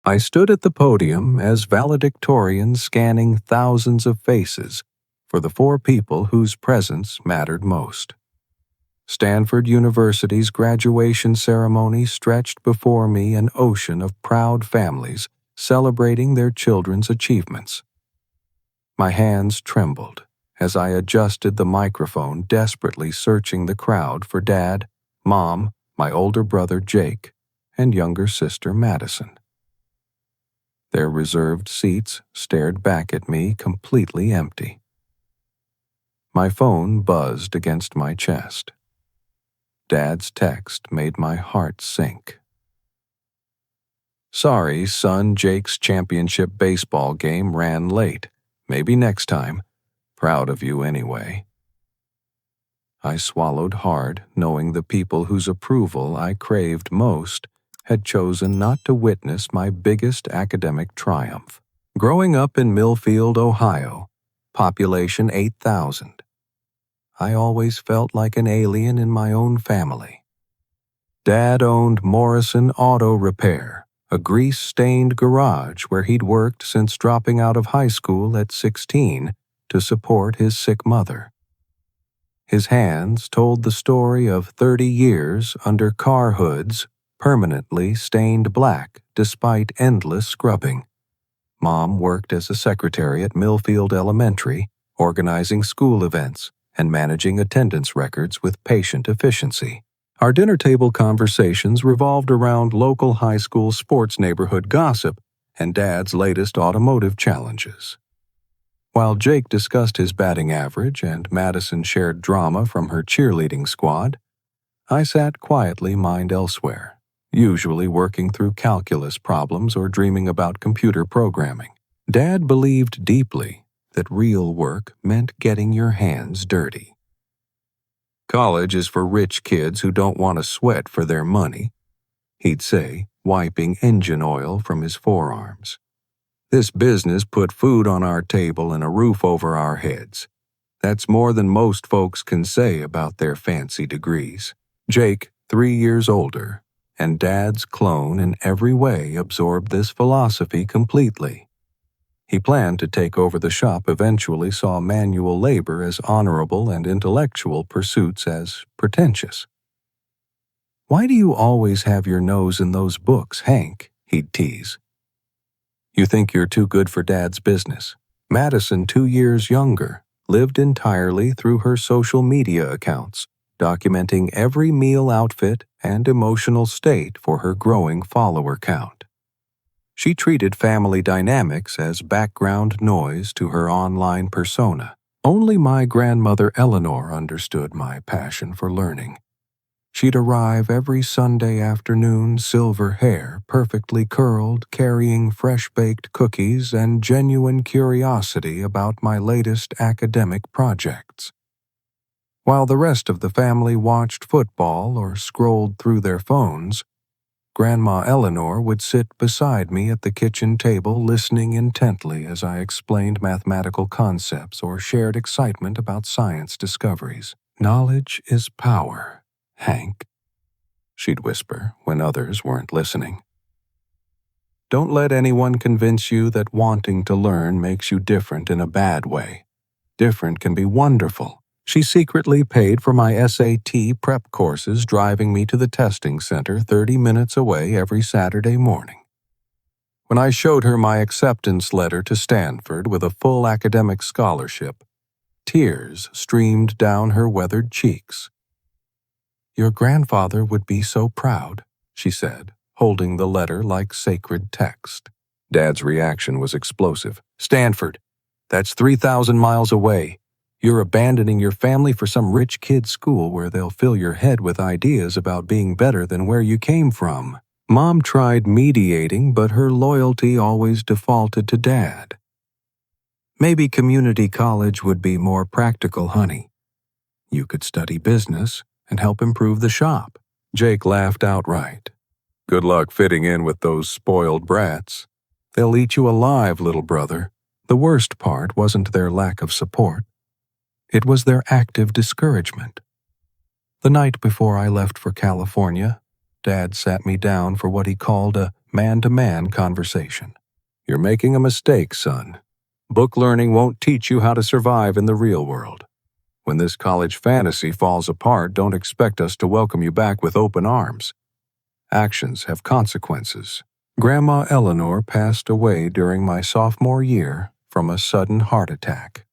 I stood at the podium as valedictorian scanning thousands of faces for the four people whose presence mattered most. Stanford University's graduation ceremony stretched before me an ocean of proud families celebrating their children's achievements. My hands trembled as I adjusted the microphone, desperately searching the crowd for Dad, Mom, my older brother Jake, and younger sister Madison. Their reserved seats stared back at me completely empty. My phone buzzed against my chest. Dad's text made my heart sink. "Sorry, son, Jake's championship baseball game ran late. Maybe next time. Proud of you anyway." I swallowed hard, knowing the people whose approval I craved most had chosen not to witness my biggest academic triumph. Growing up in Millfield, Ohio, population 8,000, I always felt like an alien in my own family. Dad owned Morrison Auto Repair, a grease-stained garage where he'd worked since dropping out of high school at 16 to support his sick mother. His hands told the story of 30 years under car hoods permanently stained black despite endless scrubbing. Mom worked as a secretary at Millfield Elementary, organizing school events and managing attendance records with patient efficiency. Our dinner table conversations revolved around local high school sports neighborhood gossip and Dad's latest automotive challenges. While Jake discussed his batting average and Madison shared drama from her cheerleading squad, I sat quietly mind elsewhere, usually working through calculus problems or dreaming about computer programming. Dad believed deeply that real work meant getting your hands dirty. "College is for rich kids who don't want to sweat for their money," he'd say, wiping engine oil from his forearms. "This business put food on our table and a roof over our heads. That's more than most folks can say about their fancy degrees." Jake, 3 years older, and Dad's clone in every way, absorbed this philosophy completely. He planned to take over the shop, eventually saw manual labor as honorable and intellectual pursuits as pretentious. "Why do you always have your nose in those books, Hank?" he'd tease. "You think you're too good for Dad's business." Madison, 2 years younger, lived entirely through her social media accounts, documenting every meal outfit and emotional state for her growing follower count. She treated family dynamics as background noise to her online persona. Only my grandmother Eleanor understood my passion for learning. She'd arrive every Sunday afternoon, silver hair perfectly curled, carrying fresh-baked cookies and genuine curiosity about my latest academic projects. While the rest of the family watched football or scrolled through their phones, Grandma Eleanor would sit beside me at the kitchen table, listening intently as I explained mathematical concepts or shared excitement about science discoveries. "Knowledge is power, Hank," she'd whisper when others weren't listening. "Don't let anyone convince you that wanting to learn makes you different in a bad way. Different can be wonderful." She secretly paid for my SAT prep courses, driving me to the testing center 30 minutes away every Saturday morning. When I showed her my acceptance letter to Stanford with a full academic scholarship, tears streamed down her weathered cheeks. "Your grandfather would be so proud," she said, holding the letter like sacred text. Dad's reaction was explosive. "Stanford, that's 3,000 miles away. You're abandoning your family for some rich kid's school where they'll fill your head with ideas about being better than where you came from." Mom tried mediating, but her loyalty always defaulted to Dad. "Maybe community college would be more practical, honey. You could study business and help improve the shop." Jake laughed outright. "Good luck fitting in with those spoiled brats. They'll eat you alive, little brother." The worst part wasn't their lack of support. It was their active discouragement. The night before I left for California, Dad sat me down for what he called a man-to-man conversation. "You're making a mistake, son. Book learning won't teach you how to survive in the real world. When this college fantasy falls apart, don't expect us to welcome you back with open arms. Actions have consequences." Grandma Eleanor passed away during my sophomore year from a sudden heart attack.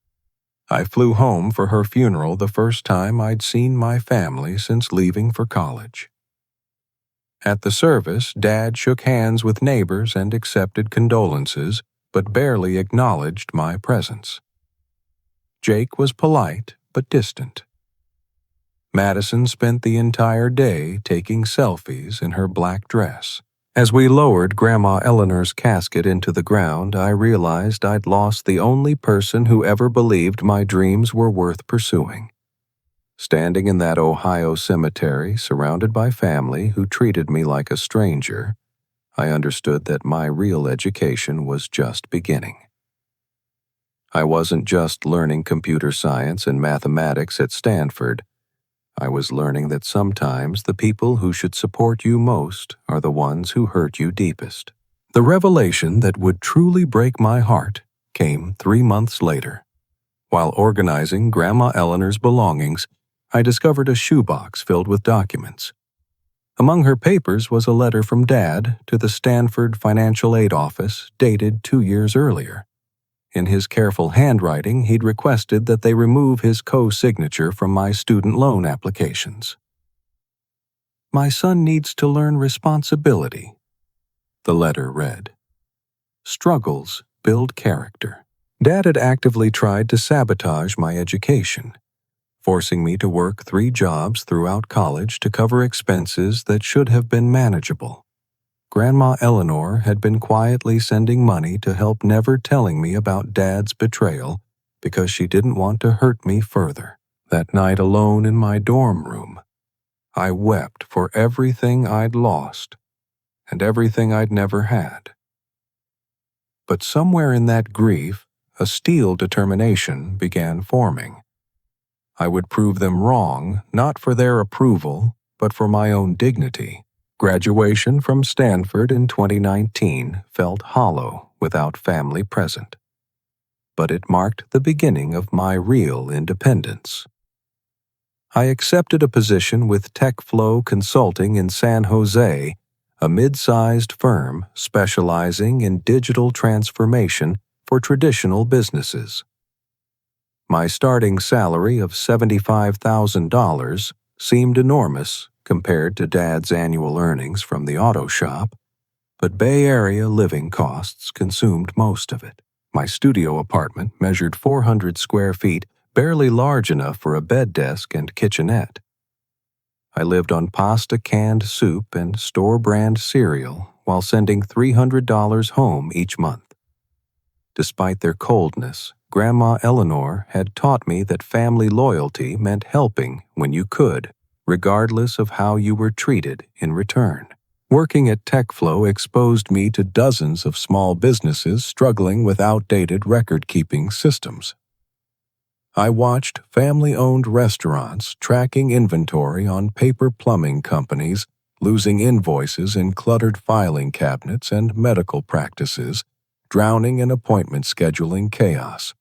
I flew home for her funeral, the first time I'd seen my family since leaving for college. At the service, Dad shook hands with neighbors and accepted condolences, but barely acknowledged my presence. Jake was polite but distant. Madison spent the entire day taking selfies in her black dress. As we lowered Grandma Eleanor's casket into the ground, I realized I'd lost the only person who ever believed my dreams were worth pursuing. Standing in that Ohio cemetery, surrounded by family who treated me like a stranger, I understood that my real education was just beginning. I wasn't just learning computer science and mathematics at Stanford. I was learning that sometimes the people who should support you most are the ones who hurt you deepest. The revelation that would truly break my heart came 3 months later. While organizing Grandma Eleanor's belongings, I discovered a shoebox filled with documents. Among her papers was a letter from Dad to the Stanford Financial Aid Office dated 2 years earlier. In his careful handwriting, he'd requested that they remove his co-signature from my student loan applications. "My son needs to learn responsibility," the letter read. "Struggles build character." Dad had actively tried to sabotage my education, forcing me to work 3 jobs throughout college to cover expenses that should have been manageable. Grandma Eleanor had been quietly sending money to help, never telling me about Dad's betrayal because she didn't want to hurt me further. That night alone in my dorm room, I wept for everything I'd lost and everything I'd never had. But somewhere in that grief, a steel determination began forming. I would prove them wrong, not for their approval, but for my own dignity. Graduation from Stanford in 2019 felt hollow without family present. But it marked the beginning of my real independence. I accepted a position with TechFlow Consulting in San Jose, a mid-sized firm specializing in digital transformation for traditional businesses. My starting salary of $75,000 seemed enormous compared to Dad's annual earnings from the auto shop, but Bay Area living costs consumed most of it. My studio apartment measured 400 square feet, barely large enough for a bed desk and kitchenette. I lived on pasta, canned soup, and store-brand cereal while sending $300 home each month. Despite their coldness, Grandma Eleanor had taught me that family loyalty meant helping when you could, regardless of how you were treated in return. Working at TechFlow exposed me to dozens of small businesses struggling with outdated record-keeping systems. I watched family-owned restaurants tracking inventory on paper plumbing companies, losing invoices in cluttered filing cabinets, and medical practices drowning in appointment scheduling chaos.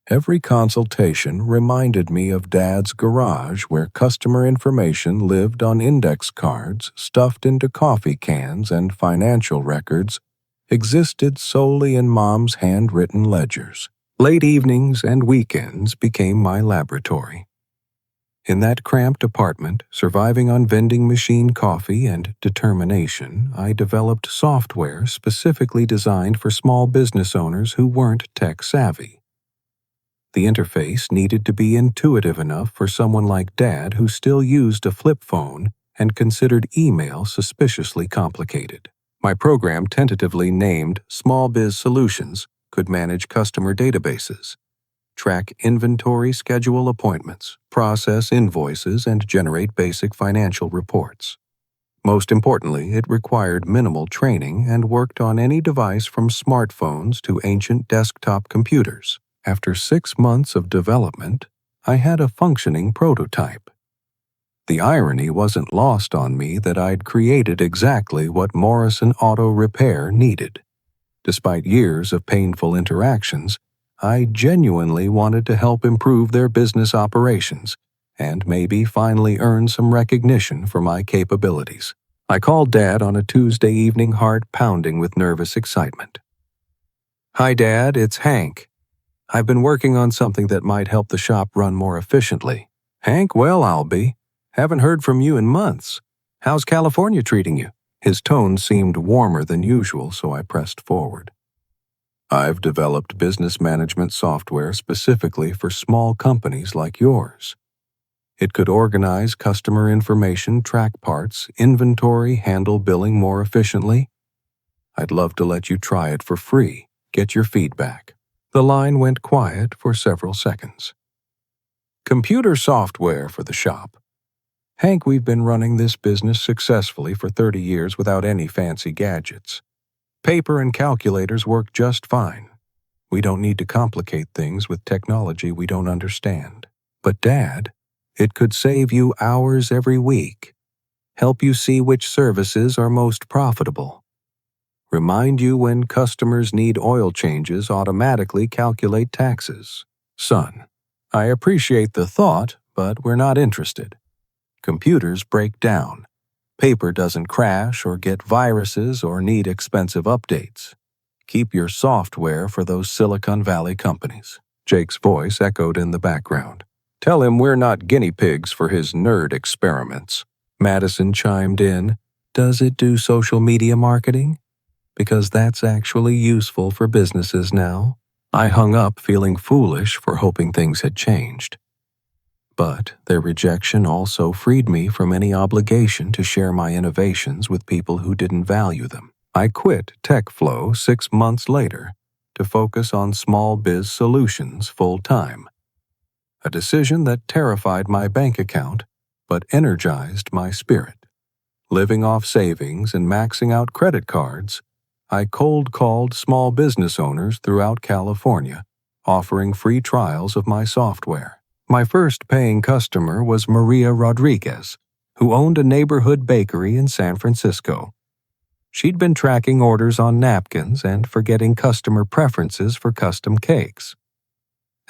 Every consultation reminded me of Dad's garage, where customer information lived on index cards stuffed into coffee cans and financial records existed solely in Mom's handwritten ledgers. Late evenings and weekends became my laboratory. In that cramped apartment, surviving on vending machine coffee and determination, I developed software specifically designed for small business owners who weren't tech-savvy. The interface needed to be intuitive enough for someone like Dad, who still used a flip phone and considered email suspiciously complicated. My program, tentatively named Small Biz Solutions, could manage customer databases, track inventory, schedule appointments, process invoices, and generate basic financial reports. Most importantly, it required minimal training and worked on any device from smartphones to ancient desktop computers. After 6 months of development, I had a functioning prototype. The irony wasn't lost on me that I'd created exactly what Morrison Auto Repair needed. Despite years of painful interactions, I genuinely wanted to help improve their business operations and maybe finally earn some recognition for my capabilities. I called Dad on a Tuesday evening, heart pounding with nervous excitement. "Hi, Dad, it's Hank. I've been working on something that might help the shop run more efficiently." "Hank, well, I'll be. Haven't heard from you in months. How's California treating you?" His tone seemed warmer than usual, so I pressed forward. "I've developed business management software specifically for small companies like yours. It could organize customer information, track parts, inventory, handle billing more efficiently. I'd love to let you try it for free, get your feedback." The line went quiet for several seconds. "Computer software for the shop. Hank, we've been running this business successfully for 30 years without any fancy gadgets. Paper and calculators work just fine. We don't need to complicate things with technology we don't understand. But Dad, it could save you hours every week, help you see which services are most profitable, remind you when customers need oil changes, automatically calculate taxes. Son, I appreciate the thought, but we're not interested. Computers break down. Paper doesn't crash or get viruses or need expensive updates. Keep your software for those Silicon Valley companies." Jake's voice echoed in the background. "Tell him we're not guinea pigs for his nerd experiments." Madison chimed in, "Does it do social media marketing? Because that's actually useful for businesses now." I hung up feeling foolish for hoping things had changed. But their rejection also freed me from any obligation to share my innovations with people who didn't value them. I quit TechFlow 6 months later to focus on small biz solutions full-time. A decision that terrified my bank account, but energized my spirit. Living off savings and maxing out credit cards, I cold-called small business owners throughout California, offering free trials of my software. My first paying customer was Maria Rodriguez, who owned a neighborhood bakery in San Francisco. She'd been tracking orders on napkins and forgetting customer preferences for custom cakes.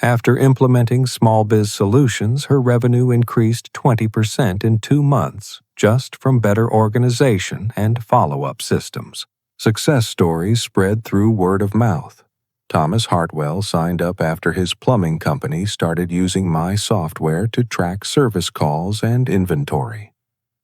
After implementing small biz solutions, her revenue increased 20% in 2 months, just from better organization and follow-up systems. Success stories spread through word of mouth. Thomas Hartwell signed up after his plumbing company started using my software to track service calls and inventory.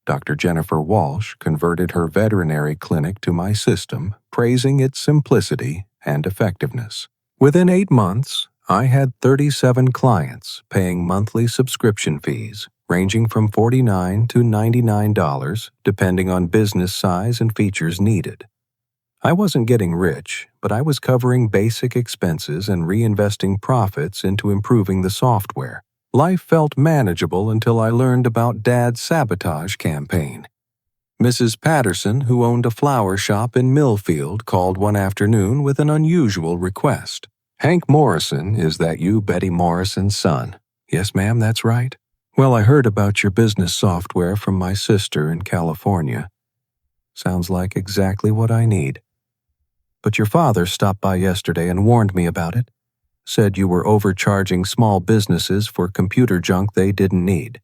Dr. Jennifer Walsh converted her veterinary clinic to my system, praising its simplicity and effectiveness. Within 8 months, I had 37 clients paying monthly subscription fees, ranging from $49 to $99, depending on business size and features needed. I wasn't getting rich, but I was covering basic expenses and reinvesting profits into improving the software. Life felt manageable until I learned about Dad's sabotage campaign. Mrs. Patterson, who owned a flower shop in Millfield, called one afternoon with an unusual request. "Hank Morrison, is that you, Betty Morrison's son?" "Yes, ma'am, that's right." "Well, I heard about your business software from my sister in California. Sounds like exactly what I need. But your father stopped by yesterday and warned me about it. Said you were overcharging small businesses for computer junk they didn't need.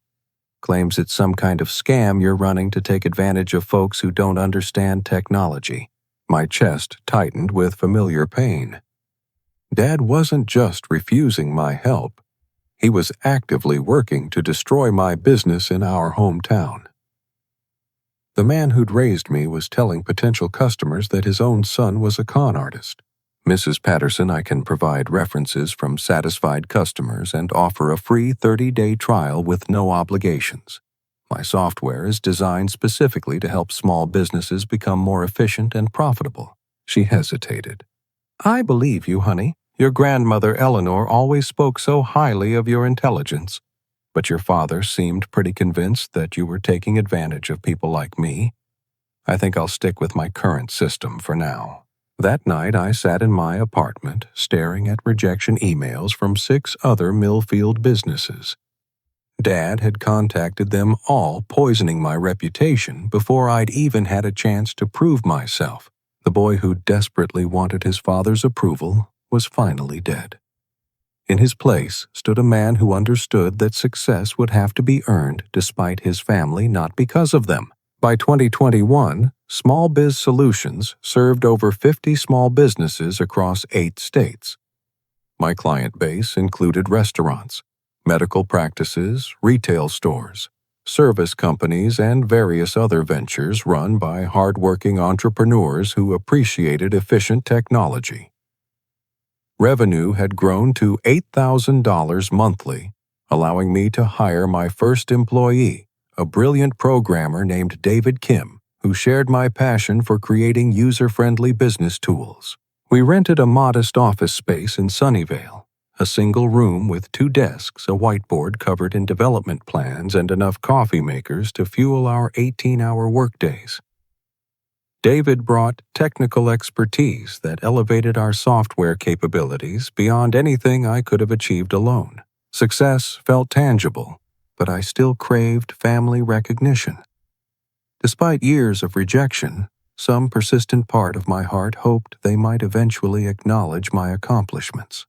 Claims it's some kind of scam you're running to take advantage of folks who don't understand technology." My chest tightened with familiar pain. Dad wasn't just refusing my help. He was actively working to destroy my business in our hometown. The man who'd raised me was telling potential customers that his own son was a con artist. "Mrs. Patterson, I can provide references from satisfied customers and offer a free 30-day trial with no obligations. My software is designed specifically to help small businesses become more efficient and profitable." She hesitated. "I believe you, honey. Your grandmother Eleanor always spoke so highly of your intelligence. But your father seemed pretty convinced that you were taking advantage of people like me. I think I'll stick with my current system for now." That night I sat in my apartment, staring at rejection emails from 6 other Millfield businesses. Dad had contacted them all, poisoning my reputation before I'd even had a chance to prove myself. The boy who desperately wanted his father's approval was finally dead. In his place stood a man who understood that success would have to be earned despite his family, not because of them. By 2021, Small Biz Solutions served over 50 small businesses across 8 states. My client base included restaurants, medical practices, retail stores, service companies, and various other ventures run by hardworking entrepreneurs who appreciated efficient technology. Revenue had grown to $8,000 monthly, allowing me to hire my first employee, a brilliant programmer named David Kim, who shared my passion for creating user-friendly business tools. We rented a modest office space in Sunnyvale, a single room with 2 desks, a whiteboard covered in development plans, and enough coffee makers to fuel our 18-hour workdays. David brought technical expertise that elevated our software capabilities beyond anything I could have achieved alone. Success felt tangible, but I still craved family recognition. Despite years of rejection, some persistent part of my heart hoped they might eventually acknowledge my accomplishments.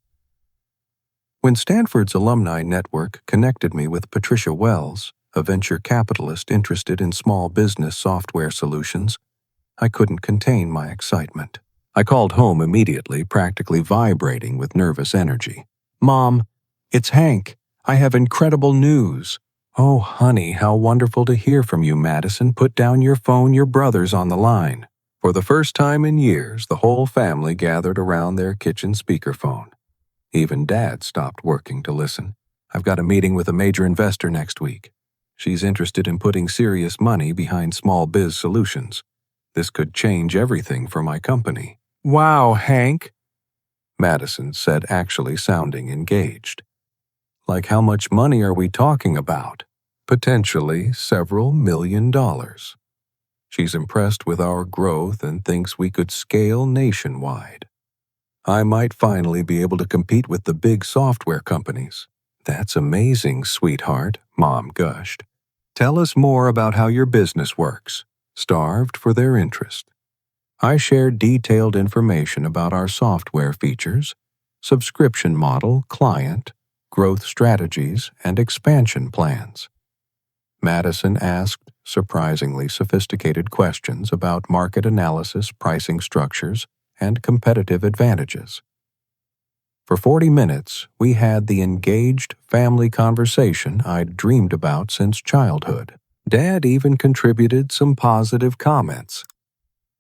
When Stanford's alumni network connected me with Patricia Wells, a venture capitalist interested in small business software solutions, I couldn't contain my excitement. I called home immediately, practically vibrating with nervous energy. "Mom, it's Hank. I have incredible news." "Oh, honey, how wonderful to hear from you, Madison. Put down your phone, your brother's on the line." For the first time in years, the whole family gathered around their kitchen speakerphone. Even Dad stopped working to listen. "I've got a meeting with a major investor next week. She's interested in putting serious money behind small biz solutions. This could change everything for my company." "Wow, Hank," Madison said, actually sounding engaged. "Like how much money are we talking about?" "Potentially several $1,000,000. She's impressed with our growth and thinks we could scale nationwide. I might finally be able to compete with the big software companies." "That's amazing, sweetheart," Mom gushed. "Tell us more about how your business works." Starved for their interest, I shared detailed information about our software features, subscription model, client, growth strategies, and expansion plans. Madison asked surprisingly sophisticated questions about market analysis, pricing structures, and competitive advantages. For 40 minutes, we had the engaged family conversation I'd dreamed about since childhood. Dad even contributed some positive comments.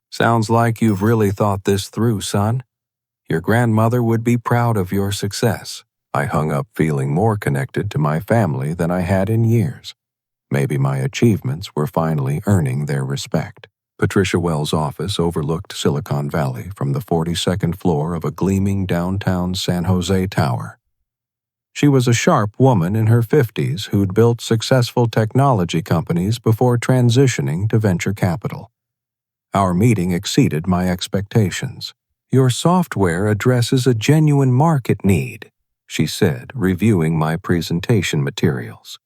"Sounds like you've really thought this through, son. Your grandmother would be proud of your success." I hung up feeling more connected to my family than I had in years. Maybe my achievements were finally earning their respect. Patricia Wells' office overlooked Silicon Valley from the 42nd floor of a gleaming downtown San Jose tower. She was a sharp woman in her 50s who'd built successful technology companies before transitioning to venture capital. Our meeting exceeded my expectations. "Your software addresses a genuine market need," she said, reviewing my presentation materials.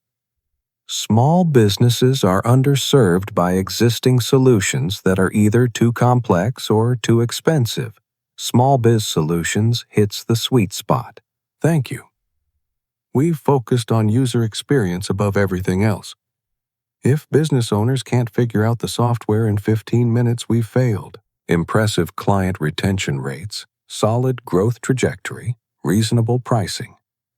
"Small businesses are underserved by existing solutions that are either too complex or too expensive. Small Biz Solutions hits the sweet spot." "Thank you. We've focused on user experience above everything else. If business owners can't figure out the software in 15 minutes, we've failed." Impressive client retention rates, solid growth trajectory, reasonable pricing.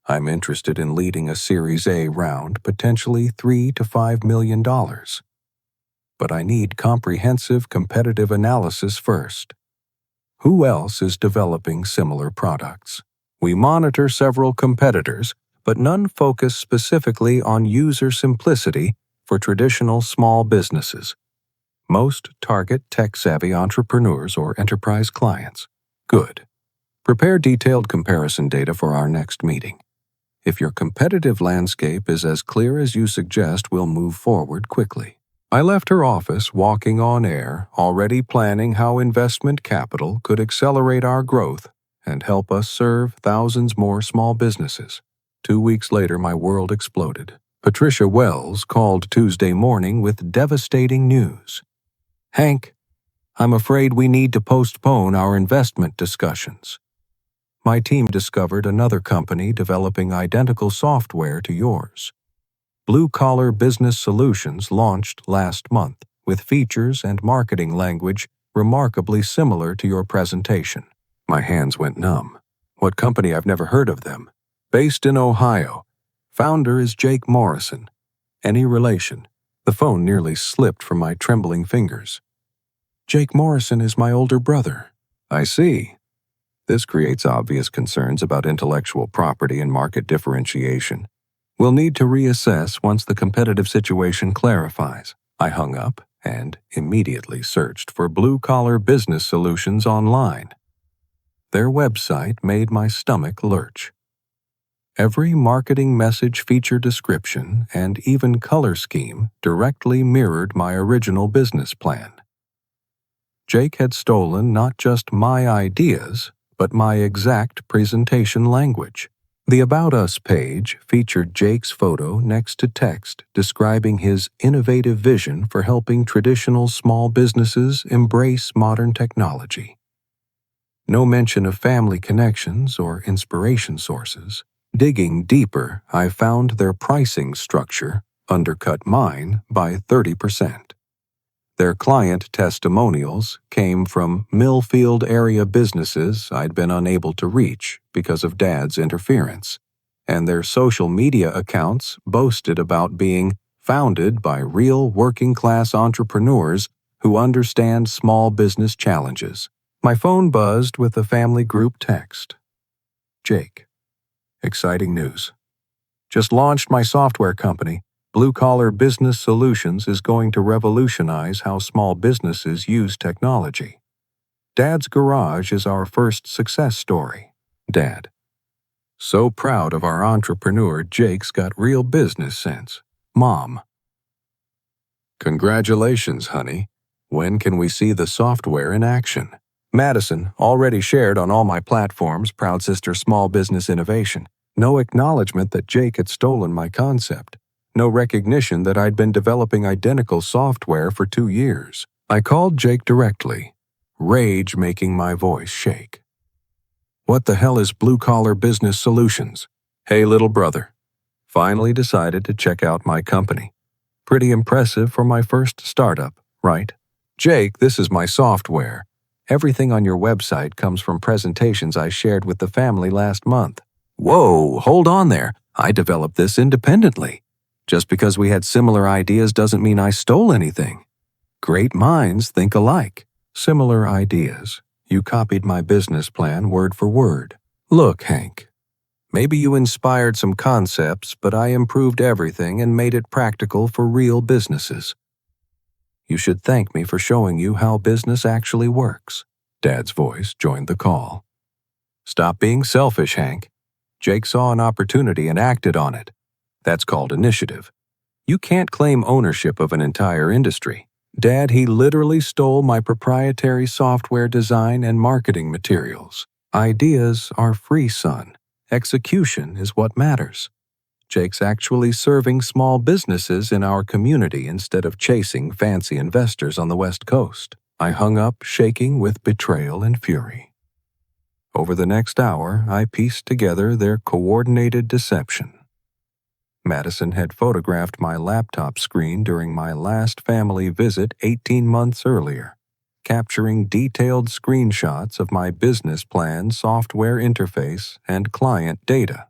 I'm interested in leading a Series A round, potentially $3 to $5 million. But I need comprehensive competitive analysis first. Who else is developing similar products? We monitor several competitors, but none focus specifically on user simplicity for traditional small businesses. Most target tech-savvy entrepreneurs or enterprise clients. Good. Prepare detailed comparison data for our next meeting. If your competitive landscape is as clear as you suggest, we'll move forward quickly. I left her office walking on air, already planning how investment capital could accelerate our growth and help us serve thousands more small businesses. 2 weeks later, my world exploded. Patricia Wells called Tuesday morning with devastating news. "Hank, I'm afraid we need to postpone our investment discussions. My team discovered another company developing identical software to yours. Blue Collar Business Solutions launched last month with features and marketing language remarkably similar to your presentation." My hands went numb. What company? I've never heard of them. Based in Ohio. Founder is Jake Morrison. Any relation? The phone nearly slipped from my trembling fingers. Jake Morrison is my older brother. I see. This creates obvious concerns about intellectual property and market differentiation. We'll need to reassess once the competitive situation clarifies. I hung up and immediately searched for Blue Collar Business Solutions online. Their website made my stomach lurch. Every marketing message, feature description, and even color scheme directly mirrored my original business plan. Jake had stolen not just my ideas, but my exact presentation language. The About Us page featured Jake's photo next to text describing his innovative vision for helping traditional small businesses embrace modern technology. No mention of family connections or inspiration sources. Digging deeper, I found their pricing structure undercut mine by 30%. Their client testimonials came from Millfield area businesses I'd been unable to reach because of Dad's interference, and their social media accounts boasted about being founded by real working-class entrepreneurs who understand small business challenges. My phone buzzed with the family group text. Jake. Exciting news. Just launched my software company. Blue Collar Business Solutions is going to revolutionize how small businesses use technology. Dad's garage is our first success story. Dad. So proud of our entrepreneur. Jake's got real business sense. Mom. Congratulations, honey. When can we see the software in action? Madison, already shared on all my platforms, proud sister small business innovation. No acknowledgement that Jake had stolen my concept. No recognition that I'd been developing identical software for 2 years. I called Jake directly, rage making my voice shake. What the hell is Blue Collar Business Solutions? Hey, little brother. Finally decided to check out my company. Pretty impressive for my first startup, right? Jake, this is my software. Everything on your website comes from presentations I shared with the family last month. Whoa, hold on there. I developed this independently. Just because we had similar ideas doesn't mean I stole anything. Great minds think alike. Similar ideas. You copied my business plan word for word. Look, Hank. Maybe you inspired some concepts, but I improved everything and made it practical for real businesses. You should thank me for showing you how business actually works. Dad's voice joined the call. Stop being selfish, Hank. Jake saw an opportunity and acted on it. That's called initiative. You can't claim ownership of an entire industry. Dad, he literally stole my proprietary software design and marketing materials. Ideas are free, son. Execution is what matters. Jake's actually serving small businesses in our community instead of chasing fancy investors on the West Coast. I hung up, shaking with betrayal and fury. Over the next hour, I pieced together their coordinated deception. Madison had photographed my laptop screen during my last family visit 18 months earlier, capturing detailed screenshots of my business plan, software interface, and client data.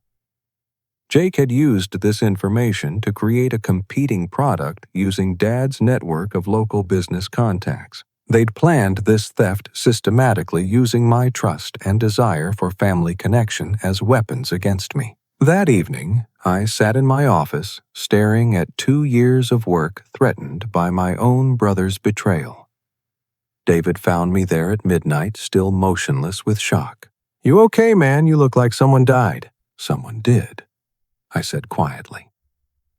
Jake had used this information to create a competing product using Dad's network of local business contacts. They'd planned this theft systematically using my trust and desire for family connection as weapons against me. That evening, I sat in my office, staring at 2 years of work threatened by my own brother's betrayal. David found me there at midnight, still motionless with shock. You okay, man? You look like someone died. Someone did, I said quietly.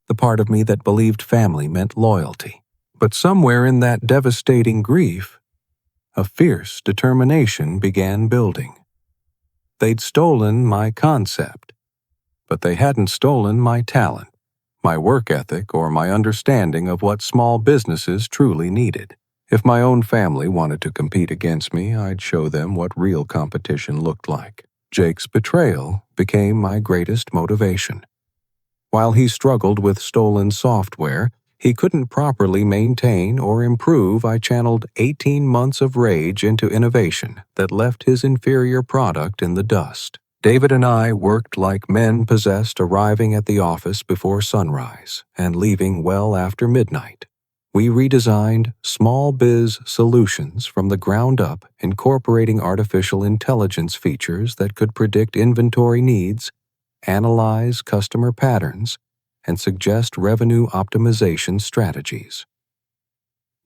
The part of me that believed family meant loyalty. But somewhere in that devastating grief, a fierce determination began building. They'd stolen my concept, but they hadn't stolen my talent, my work ethic, or my understanding of what small businesses truly needed. If my own family wanted to compete against me, I'd show them what real competition looked like. Jake's betrayal became my greatest motivation. While he struggled with stolen software he couldn't properly maintain or improve, I channeled 18 months of rage into innovation that left his inferior product in the dust. David and I worked like men possessed, arriving at the office before sunrise and leaving well after midnight. We redesigned small biz solutions from the ground up, incorporating artificial intelligence features that could predict inventory needs, analyze customer patterns, and suggest revenue optimization strategies.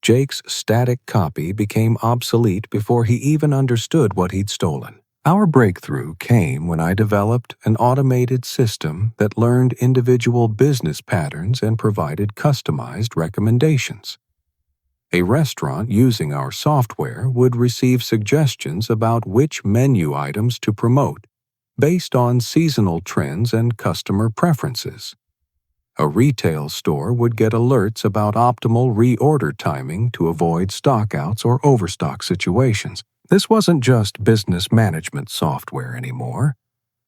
Jake's static copy became obsolete before he even understood what he'd stolen. Our breakthrough came when I developed an automated system that learned individual business patterns and provided customized recommendations. A restaurant using our software would receive suggestions about which menu items to promote based on seasonal trends and customer preferences. A retail store would get alerts about optimal reorder timing to avoid stockouts or overstock situations. This wasn't just business management software anymore.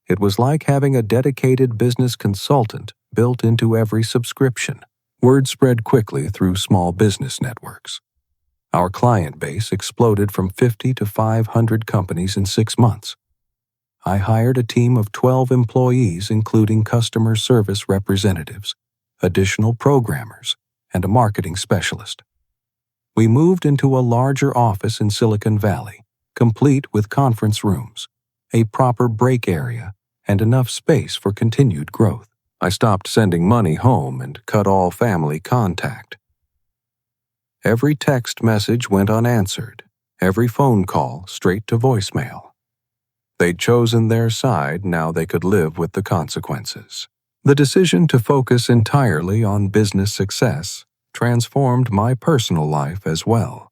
It was like having a dedicated business consultant built into every subscription. Word spread quickly through small business networks. Our client base exploded from 50 to 500 companies in 6 months. I hired a team of 12 employees, including customer service representatives, additional programmers, and a marketing specialist. We moved into a larger office in Silicon Valley, complete with conference rooms, a proper break area, and enough space for continued growth. I stopped sending money home and cut all family contact. Every text message went unanswered, every phone call straight to voicemail. They'd chosen their side, now they could live with the consequences. The decision to focus entirely on business success transformed my personal life as well.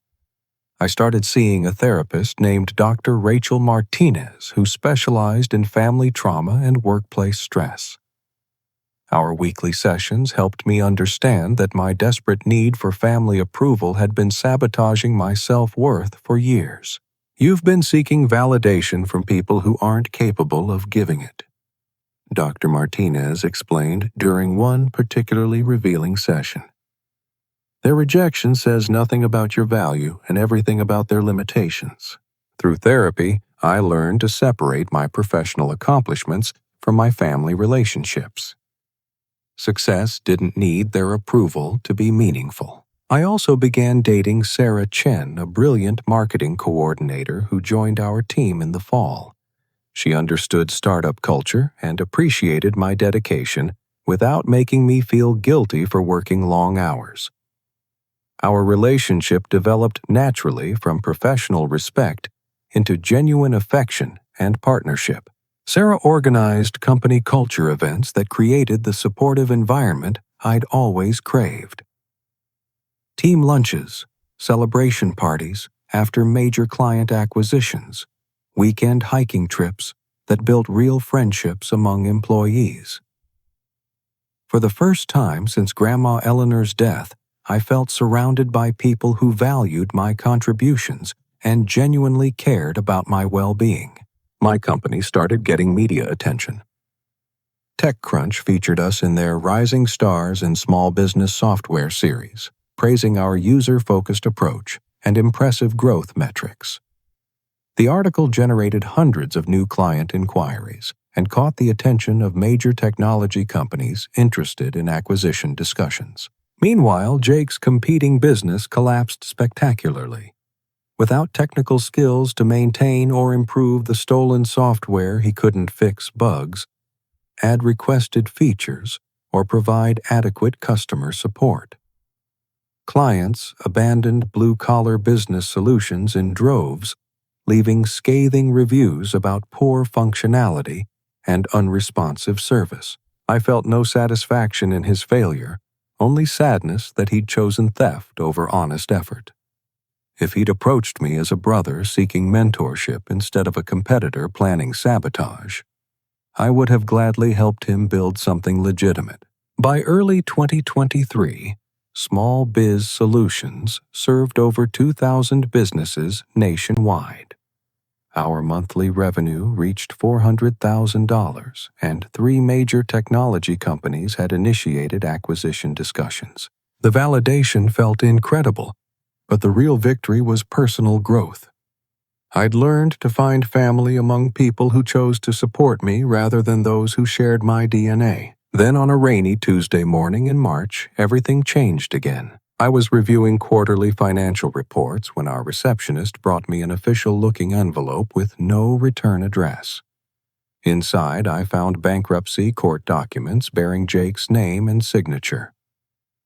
I started seeing a therapist named Dr. Rachel Martinez, who specialized in family trauma and workplace stress. Our weekly sessions helped me understand that my desperate need for family approval had been sabotaging my self-worth for years. You've been seeking validation from people who aren't capable of giving it, Dr. Martinez explained during one particularly revealing session. Their rejection says nothing about your value and everything about their limitations. Through therapy, I learned to separate my professional accomplishments from my family relationships. Success didn't need their approval to be meaningful. I also began dating Sarah Chen, a brilliant marketing coordinator who joined our team in the fall. She understood startup culture and appreciated my dedication without making me feel guilty for working long hours. Our relationship developed naturally from professional respect into genuine affection and partnership. Sarah organized company culture events that created the supportive environment I'd always craved. Team lunches, celebration parties after major client acquisitions, weekend hiking trips that built real friendships among employees. For the first time since Grandma Eleanor's death, I felt surrounded by people who valued my contributions and genuinely cared about my well-being. My company started getting media attention. TechCrunch featured us in their Rising Stars in Small Business Software series, praising our user-focused approach and impressive growth metrics. The article generated hundreds of new client inquiries and caught the attention of major technology companies interested in acquisition discussions. Meanwhile, Jake's competing business collapsed spectacularly. Without technical skills to maintain or improve the stolen software, he couldn't fix bugs, add requested features, or provide adequate customer support. Clients abandoned blue-collar business solutions in droves, leaving scathing reviews about poor functionality and unresponsive service. I felt no satisfaction in his failure, only sadness that he'd chosen theft over honest effort. If he'd approached me as a brother seeking mentorship instead of a competitor planning sabotage, I would have gladly helped him build something legitimate. By early 2023, Small Biz Solutions served over 2,000 businesses nationwide. Our monthly revenue reached $400,000, and 3 major technology companies had initiated acquisition discussions. The validation felt incredible, but the real victory was personal growth. I'd learned to find family among people who chose to support me rather than those who shared my DNA. Then on a rainy Tuesday morning in March, everything changed again. I was reviewing quarterly financial reports when our receptionist brought me an official-looking envelope with no return address. Inside, I found bankruptcy court documents bearing Jake's name and signature.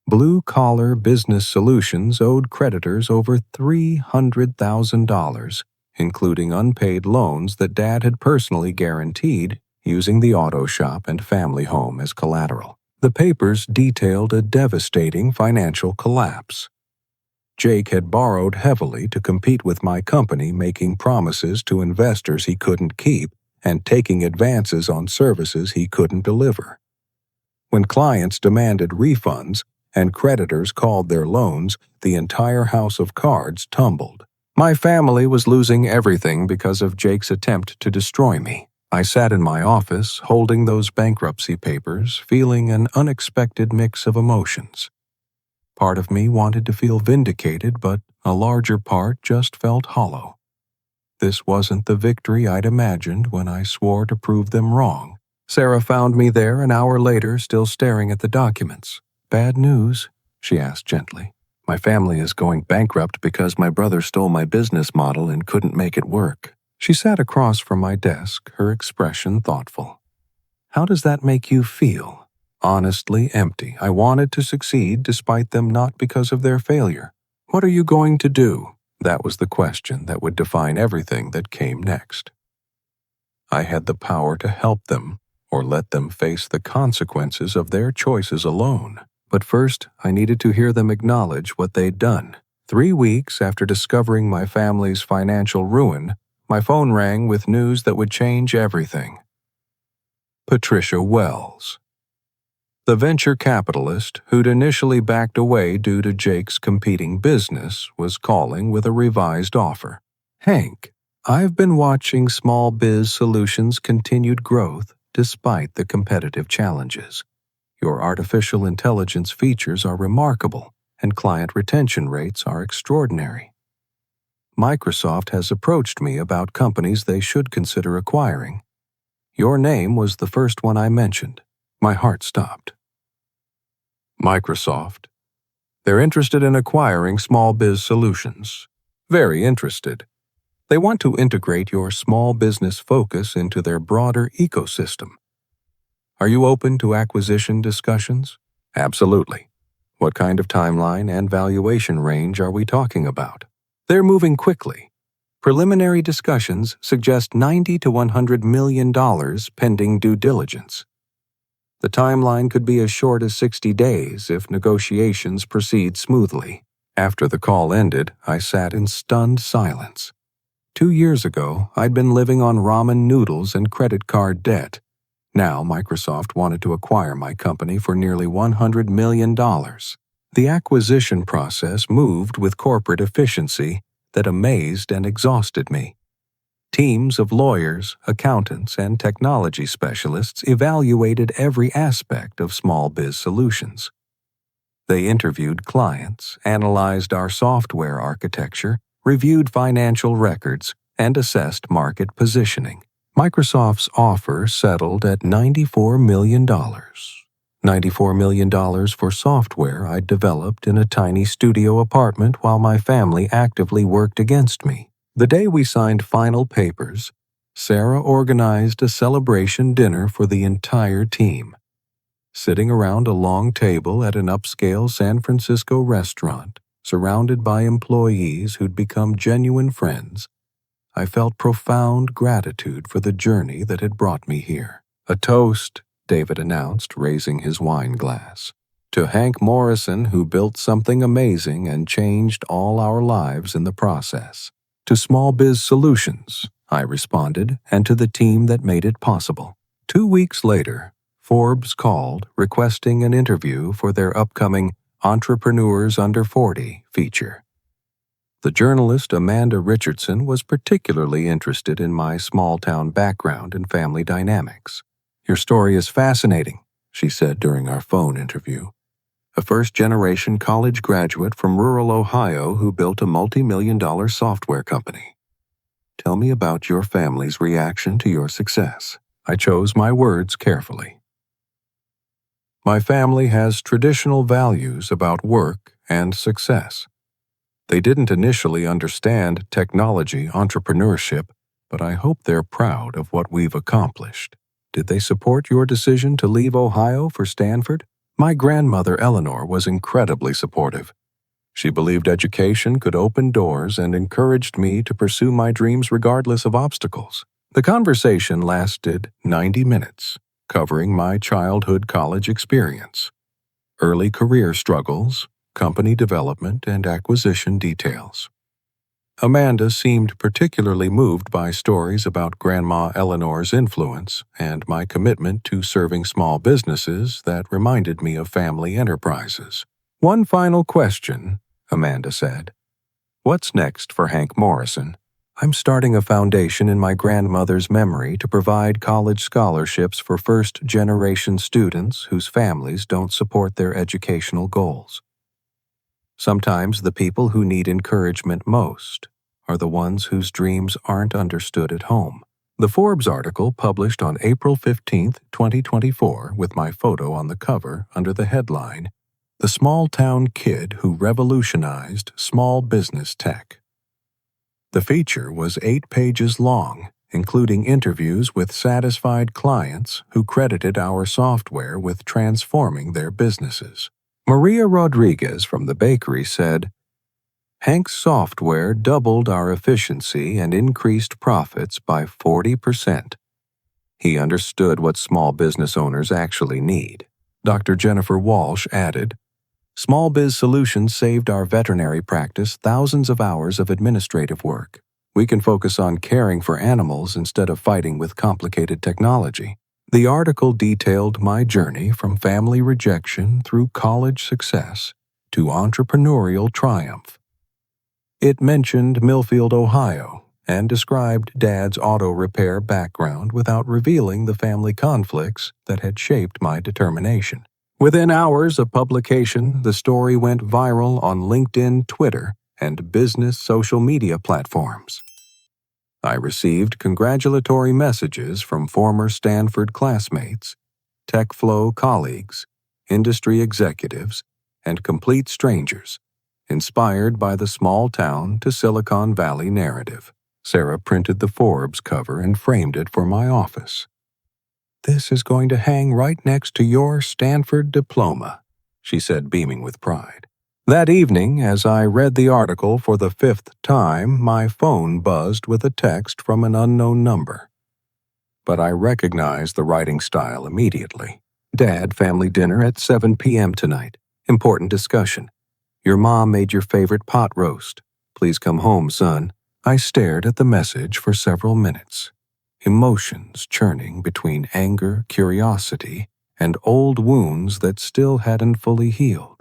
Blue Collar Business Solutions owed creditors over $300,000, including unpaid loans that Dad had personally guaranteed using the auto shop and family home as collateral. The papers detailed a devastating financial collapse. Jake had borrowed heavily to compete with my company, making promises to investors he couldn't keep and taking advances on services he couldn't deliver. When clients demanded refunds and creditors called their loans, the entire house of cards tumbled. My family was losing everything because of Jake's attempt to destroy me. I sat in my office, holding those bankruptcy papers, feeling an unexpected mix of emotions. Part of me wanted to feel vindicated, but a larger part just felt hollow. This wasn't the victory I'd imagined when I swore to prove them wrong. Sarah found me there an hour later, still staring at the documents. "Bad news?" she asked gently. "My family is going bankrupt because my brother stole my business model and couldn't make it work." She sat across from my desk, her expression thoughtful. "How does that make you feel?" "Honestly empty. I wanted to succeed despite them, not because of their failure." "What are you going to do?" That was the question that would define everything that came next. I had the power to help them or let them face the consequences of their choices alone. But first, I needed to hear them acknowledge what they'd done. 3 weeks after discovering my family's financial ruin, my phone rang with news that would change everything. Patricia Wells. The venture capitalist who'd initially backed away due to Jake's competing business was calling with a revised offer. "Hank, I've been watching Small Biz Solutions' continued growth despite the competitive challenges. Your artificial intelligence features are remarkable, and client retention rates are extraordinary. Microsoft has approached me about companies they should consider acquiring. Your name was the first one I mentioned." My heart stopped. "Microsoft. They're interested in acquiring Small Biz Solutions. Very interested. They want to integrate your small business focus into their broader ecosystem. Are you open to acquisition discussions?" "Absolutely. What kind of timeline and valuation range are we talking about?" "They're moving quickly. Preliminary discussions suggest $90 to $100 million pending due diligence. The timeline could be as short as 60 days if negotiations proceed smoothly." After the call ended, I sat in stunned silence. 2 years ago, I'd been living on ramen noodles and credit card debt. Now, Microsoft wanted to acquire my company for nearly $100 million. The acquisition process moved with corporate efficiency that amazed and exhausted me. Teams of lawyers, accountants, and technology specialists evaluated every aspect of Small Biz Solutions. They interviewed clients, analyzed our software architecture, reviewed financial records, and assessed market positioning. Microsoft's offer settled at $94 million. $94 million for software I'd developed in a tiny studio apartment while my family actively worked against me. The day we signed final papers, Sarah organized a celebration dinner for the entire team. Sitting around a long table at an upscale San Francisco restaurant, surrounded by employees who'd become genuine friends, I felt profound gratitude for the journey that had brought me here. "A toast," David announced, raising his wine glass, "to Hank Morrison, who built something amazing and changed all our lives in the process." "To Small Biz Solutions," I responded, "and to the team that made it possible." 2 weeks later, Forbes called requesting an interview for their upcoming Entrepreneurs Under 40 feature. The journalist Amanda Richardson was particularly interested in my small-town background and family dynamics. "Your story is fascinating," she said during our phone interview. "A first-generation college graduate from rural Ohio who built a multi-million-dollar software company. Tell me about your family's reaction to your success." I chose my words carefully. "My family has traditional values about work and success. They didn't initially understand technology entrepreneurship, but I hope they're proud of what we've accomplished." "Did they support your decision to leave Ohio for Stanford?" My grandmother Eleanor was incredibly supportive. She believed education could open doors and encouraged me to pursue my dreams regardless of obstacles. The conversation lasted 90 minutes, covering my childhood college experience, early career struggles, company development, and acquisition details. Amanda seemed particularly moved by stories about Grandma Eleanor's influence and my commitment to serving small businesses that reminded me of family enterprises. "One final question," Amanda said. "What's next for Hank Morrison?" "I'm starting a foundation in my grandmother's memory to provide college scholarships for first-generation students whose families don't support their educational goals. Sometimes the people who need encouragement most are the ones whose dreams aren't understood at home." The Forbes article published on April 15, 2024, with my photo on the cover under the headline, "The Small-Town Kid Who Revolutionized Small Business Tech." The feature was 8 pages long, including interviews with satisfied clients who credited our software with transforming their businesses. Maria Rodriguez from the bakery said, "Hank's software doubled our efficiency and increased profits by 40%. He understood what small business owners actually need." Dr. Jennifer Walsh added, "Small Biz Solutions saved our veterinary practice thousands of hours of administrative work. We can focus on caring for animals instead of fighting with complicated technology." The article detailed my journey from family rejection through college success to entrepreneurial triumph. It mentioned Millfield, Ohio, and described Dad's auto repair background without revealing the family conflicts that had shaped my determination. Within hours of publication, the story went viral on LinkedIn, Twitter, and business social media platforms. I received congratulatory messages from former Stanford classmates, TechFlow colleagues, industry executives, and complete strangers, inspired by the small-town to Silicon Valley narrative. Sarah printed the Forbes cover and framed it for my office. "This is going to hang right next to your Stanford diploma," she said, beaming with pride. That evening, as I read the article for the 5th time, my phone buzzed with a text from an unknown number. But I recognized the writing style immediately. "Dad, family dinner at 7 p.m. tonight. Important discussion. Your mom made your favorite pot roast. Please come home, son." I stared at the message for several minutes, emotions churning between anger, curiosity, and old wounds that still hadn't fully healed.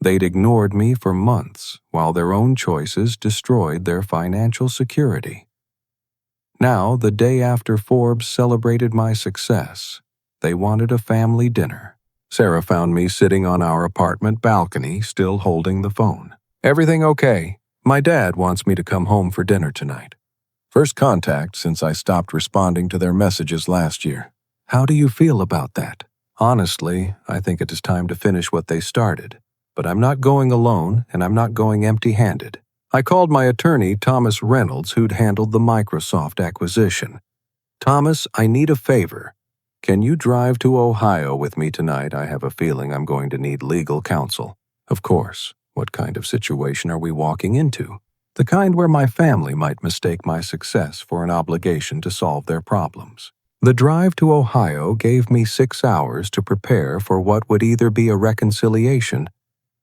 They'd ignored me for months while their own choices destroyed their financial security. Now, the day after Forbes celebrated my success, they wanted a family dinner. Sarah found me sitting on our apartment balcony, still holding the phone. "Everything okay? My dad wants me to come home for dinner tonight. First contact since I stopped responding to their messages last year. How do you feel about that?" "Honestly, I think it is time to finish what they started. But I'm not going alone, and I'm not going empty-handed." I called my attorney, Thomas Reynolds, who'd handled the Microsoft acquisition. "Thomas, I need a favor. Can you drive to Ohio with me tonight? I have a feeling I'm going to need legal counsel." "Of course. What kind of situation are we walking into?" "The kind where my family might mistake my success for an obligation to solve their problems." The drive to Ohio gave me 6 hours to prepare for what would either be a reconciliation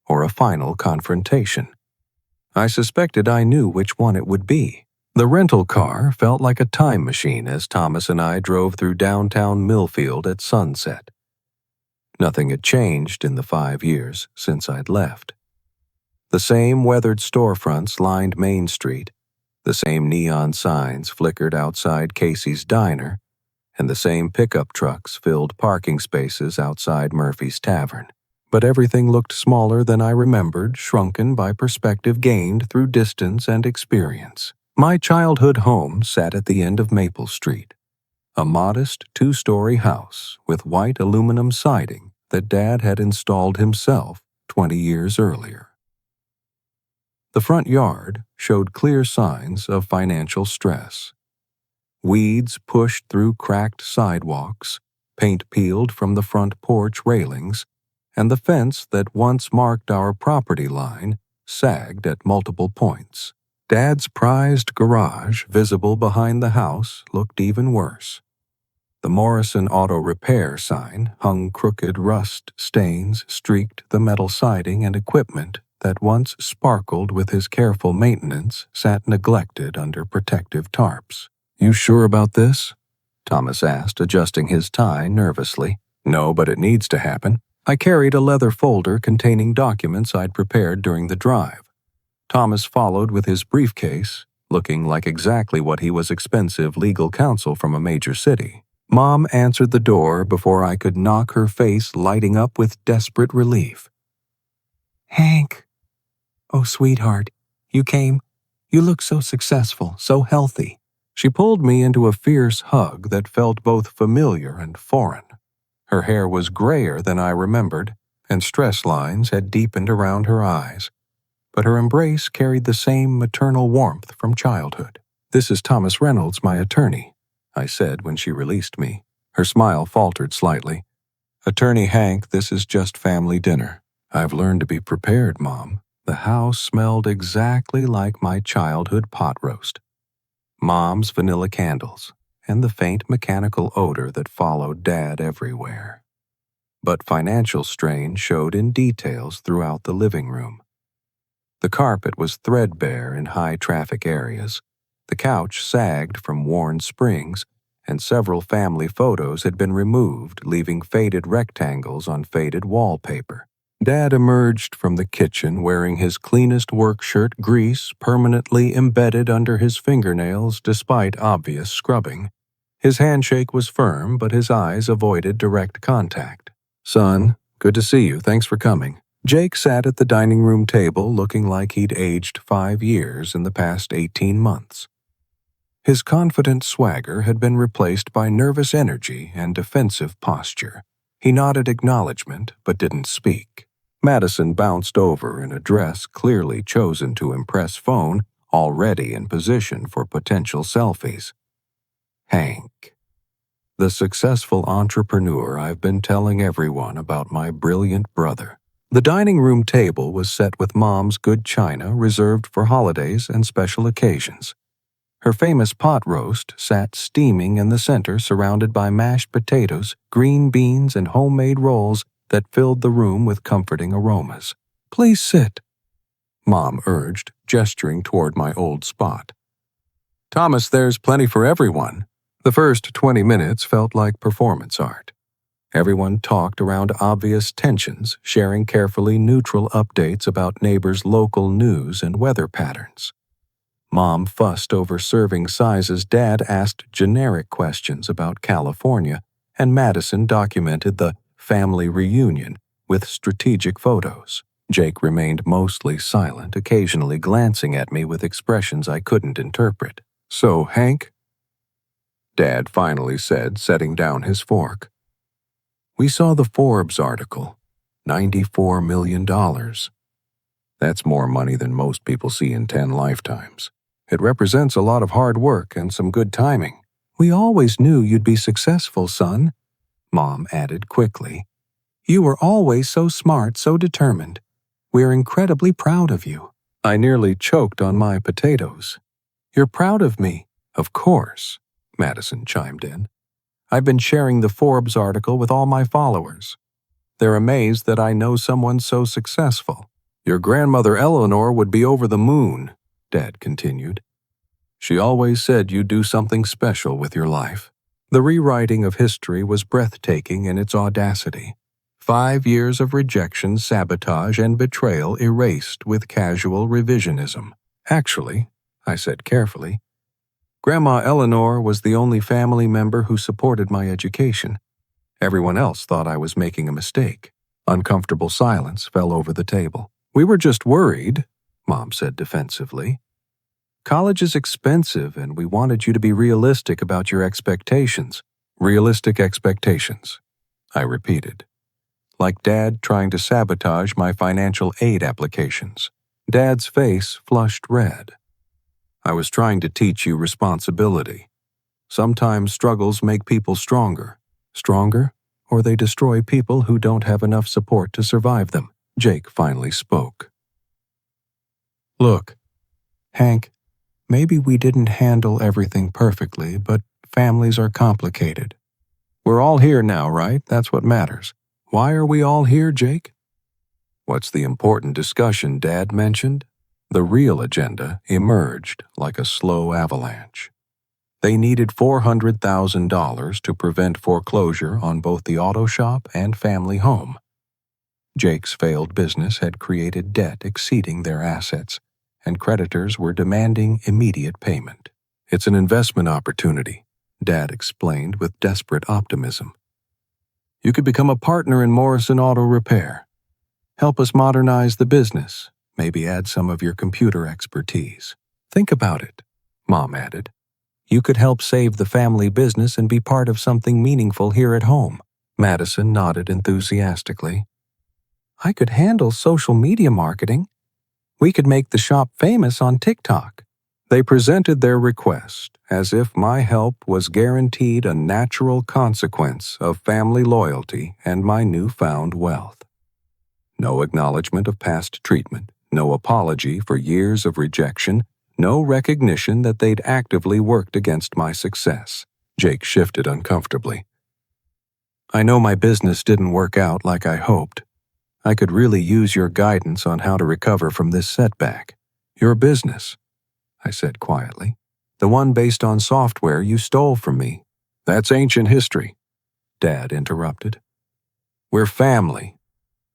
or a final confrontation. I suspected I knew which one it would be. The rental car felt like a time machine as Thomas and I drove through downtown Millfield at sunset. Nothing had changed in the 5 years since I'd left. The same weathered storefronts lined Main Street, the same neon signs flickered outside Casey's Diner, and the same pickup trucks filled parking spaces outside Murphy's Tavern. But everything looked smaller than I remembered, shrunken by perspective gained through distance and experience. My childhood home sat at the end of Maple Street, a modest 2-story house with white aluminum siding that Dad had installed himself 20 years earlier. The front yard showed clear signs of financial stress. Weeds pushed through cracked sidewalks, paint peeled from the front porch railings, and the fence that once marked our property line sagged at multiple points. Dad's prized garage, visible behind the house, looked even worse. The Morrison Auto Repair sign hung crooked rust stains streaked the metal siding, and equipment that once sparkled with his careful maintenance sat neglected under protective tarps. "You sure about this?" Thomas asked, adjusting his tie nervously. "No, but it needs to happen." I carried a leather folder containing documents I'd prepared during the drive. Thomas followed with his briefcase, looking like exactly what he was: expensive legal counsel from a major city. Mom answered the door before I could knock, her face lighting up with desperate relief. "Hank, oh sweetheart, you came. You look so successful, so healthy." She pulled me into a fierce hug that felt both familiar and foreign. Her hair was grayer than I remembered, and stress lines had deepened around her eyes. But her embrace carried the same maternal warmth from childhood. "This is Thomas Reynolds, my attorney," I said when she released me. Her smile faltered slightly. "Attorney Hank, this is just family dinner." "I've learned to be prepared, Mom." The house smelled exactly like my childhood pot roast. Mom's vanilla candles, and the faint mechanical odor that followed Dad everywhere. But financial strain showed in details throughout the living room. The carpet was threadbare in high-traffic areas, the couch sagged from worn springs, and several family photos had been removed, leaving faded rectangles on faded wallpaper. Dad emerged from the kitchen wearing his cleanest work shirt, grease permanently embedded under his fingernails despite obvious scrubbing. His handshake was firm, but his eyes avoided direct contact. "Son, good to see you. Thanks for coming." Jake sat at the dining room table looking like he'd aged 5 years in the past 18 months. His confident swagger had been replaced by nervous energy and defensive posture. He nodded acknowledgement, but didn't speak. Madison bounced over in a dress clearly chosen to impress phone, already in position for potential selfies. Hank. The successful entrepreneur I've been telling everyone about, my brilliant brother. The dining room table was set with Mom's good china reserved for holidays and special occasions. Her famous pot roast sat steaming in the center, surrounded by mashed potatoes, green beans, and homemade rolls that filled the room with comforting aromas. "Please sit," Mom urged, gesturing toward my old spot. "Thomas, there's plenty for everyone." The first 20 minutes felt like performance art. Everyone talked around obvious tensions, sharing carefully neutral updates about neighbors' local news and weather patterns. Mom fussed over serving sizes, Dad asked generic questions about California, and Madison documented the family reunion with strategic photos. Jake remained mostly silent, occasionally glancing at me with expressions I couldn't interpret. "So, Hank?" Dad finally said, setting down his fork. "We saw the Forbes article. $94 million. That's more money than most people see in 10 lifetimes. It represents a lot of hard work and some good timing." "We always knew you'd be successful, son," Mom added quickly. "You were always so smart, so determined. We're incredibly proud of you." I nearly choked on my potatoes. "You're proud of me?" "Of course," Madison chimed in. "I've been sharing the Forbes article with all my followers. They're amazed that I know someone so successful." "Your grandmother Eleanor would be over the moon," Dad continued. "She always said you'd do something special with your life." The rewriting of history was breathtaking in its audacity. 5 years of rejection, sabotage, and betrayal erased with casual revisionism. Actually, I said carefully, Grandma Eleanor was the only family member who supported my education. Everyone else thought I was making a mistake. Uncomfortable silence fell over the table. We were just worried, Mom said defensively. College is expensive, and we wanted you to be realistic about your expectations. Realistic expectations, I repeated. Like Dad trying to sabotage my financial aid applications. Dad's face flushed red. I was trying to teach you responsibility. Sometimes struggles make people stronger. Stronger, or they destroy people who don't have enough support to survive them. Jake finally spoke. Look, Hank, maybe we didn't handle everything perfectly, but families are complicated. We're all here now, right? That's what matters. Why are we all here, Jake? What's the important discussion Dad mentioned? The real agenda emerged like a slow avalanche. They needed $400,000 to prevent foreclosure on both the auto shop and family home. Jake's failed business had created debt exceeding their assets, and creditors were demanding immediate payment. It's an investment opportunity, Dad explained with desperate optimism. You could become a partner in Morrison Auto Repair. Help us modernize the business. Maybe add some of your computer expertise. Think about it, Mom added. You could help save the family business and be part of something meaningful here at home. Madison nodded enthusiastically. I could handle social media marketing. We could make the shop famous on TikTok. They presented their request as if my help was guaranteed a natural consequence of family loyalty and my newfound wealth. No acknowledgement of past treatment. No apology for years of rejection, no recognition that they'd actively worked against my success. Jake shifted uncomfortably. I know my business didn't work out like I hoped. I could really use your guidance on how to recover from this setback. Your business, I said quietly. The one based on software you stole from me. That's ancient history, Dad interrupted. We're family.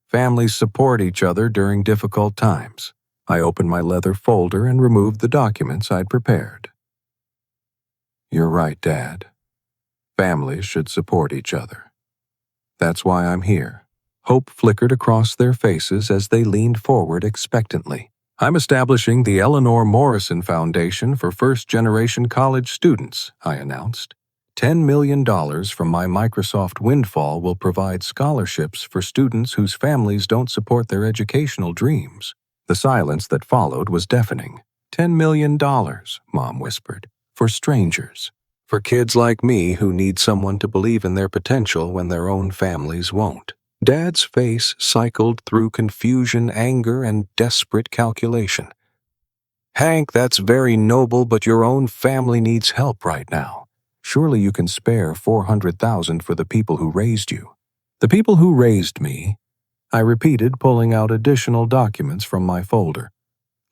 Families support each other during difficult times. I opened my leather folder and removed the documents I'd prepared. You're right, Dad. Families should support each other. That's why I'm here. Hope flickered across their faces as they leaned forward expectantly. I'm establishing the Eleanor Morrison Foundation for first-generation college students, I announced. $10 million from my Microsoft windfall will provide scholarships for students whose families don't support their educational dreams. The silence that followed was deafening. $10 million, Mom whispered, for strangers. For kids like me who need someone to believe in their potential when their own families won't. Dad's face cycled through confusion, anger, and desperate calculation. Hank, that's very noble, but your own family needs help right now. Surely you can spare $400,000 for the people who raised you. The people who raised me, I repeated, pulling out additional documents from my folder.